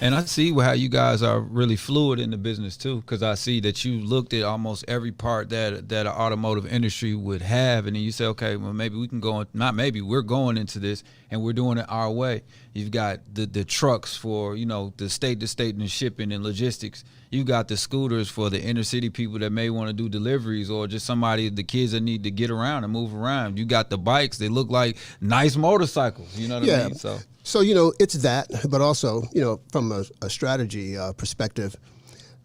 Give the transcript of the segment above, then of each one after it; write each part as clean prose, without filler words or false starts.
And I see how you guys are really fluid in the business too, because I see that you looked at almost every part that an automotive industry would have, and then you say, okay, well maybe we can go on, not maybe, we're going into this and we're doing it our way. You've got the trucks for, you know, the state to state and shipping and logistics. You got the scooters for the inner city people that may want to do deliveries, or just the kids that need to get around and move around. You got the bikes, they look like nice motorcycles, you know what I mean? So, you know, it's that, but also, you know, from a strategy perspective,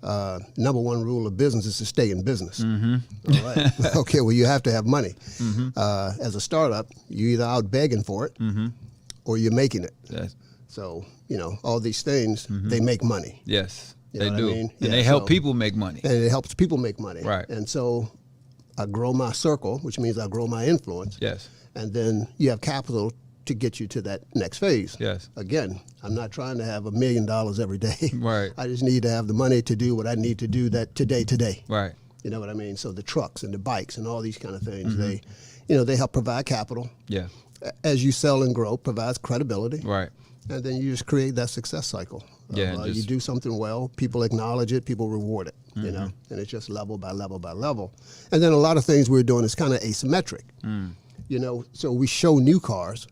number one rule of business is to stay in business. All right. Okay, well, you have to have money. As a startup, you're either out begging for it or you're making it. Yes. So, you know, all these things, they make money. Yes, you they know do. I mean? And they help people make money. And it helps people make money. Right. And so I grow my circle, which means I grow my influence. Yes. And then you have capital to get you to that next phase. Yes. Again, I'm not trying to have $1 million every day. Right. I just need to have the money to do what I need to do that today. Right. You know what I mean? So the trucks and the bikes and all these kind of things, they help provide capital. Yeah. As you sell and grow, provides credibility. Right. And then you just create that success cycle. Yeah. You do something well, people acknowledge it, people reward it, you know, and it's just level by level by level. And then a lot of things we're doing is kind of asymmetric. You know, so we show new cars,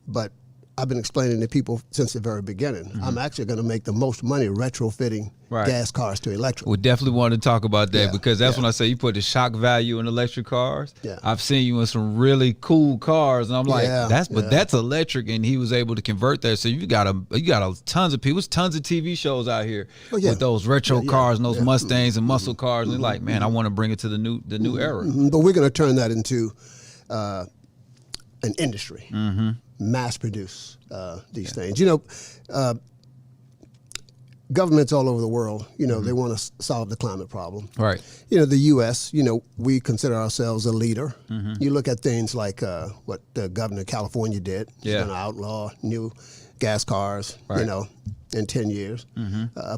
but I've been explaining to people since the very beginning, I'm actually going to make the most money retrofitting gas cars to electric. We definitely want to talk about that because that's when I say you put the shock value in electric cars. Yeah. I've seen you in some really cool cars, and I'm like, that's electric, and he was able to convert that. So you got tons of people, there's tons of TV shows out here with those retro cars and those Mustangs and muscle cars, and they're like, man, I want to bring it to the new era. But we're going to turn that into an industry. Mass produce these things. You know, governments all over the world, you know, they want to solve the climate problem. Right. You know, the U.S., you know, we consider ourselves a leader. You look at things like what the governor of California did. He's going to outlaw new gas cars, you know, in 10 years.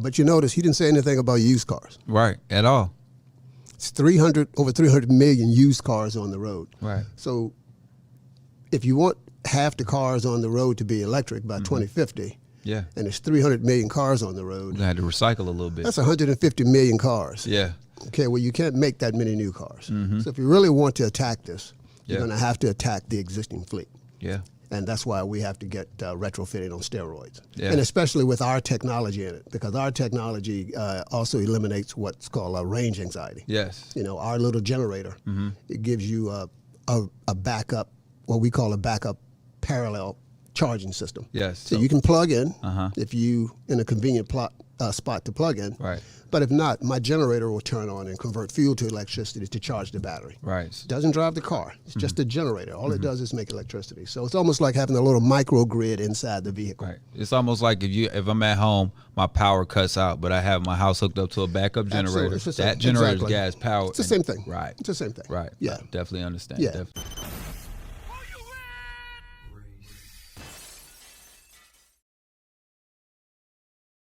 But you notice he didn't say anything about used cars. Right, at all. It's over 300 million used cars on the road. Right. So if you want half the cars on the road to be electric by 2050, and there's 300 million cars on the road, we're going to have to recycle a little bit. That's 150 million cars. Yeah. Okay, well, you can't make that many new cars. So if you really want to attack this, you're going to have to attack the existing fleet. Yeah. And that's why we have to get retrofitted on steroids. Yeah. And especially with our technology in it, because our technology also eliminates what's called range anxiety. Yes. You know, our little generator, it gives you a backup, what we call a backup parallel charging system. Yes. So you can plug in if you in a convenient spot to plug in. Right. But if not, my generator will turn on and convert fuel to electricity to charge the battery. Right. It doesn't drive the car. It's just a generator. All it does is make electricity. So it's almost like having a little microgrid inside the vehicle. Right. It's almost like if I'm at home, my power cuts out, but I have my house hooked up to a backup generator. That generator's gas powered. It's the same thing. Right. It's the same thing. Right. Yeah. Definitely understand. Yeah. Definitely.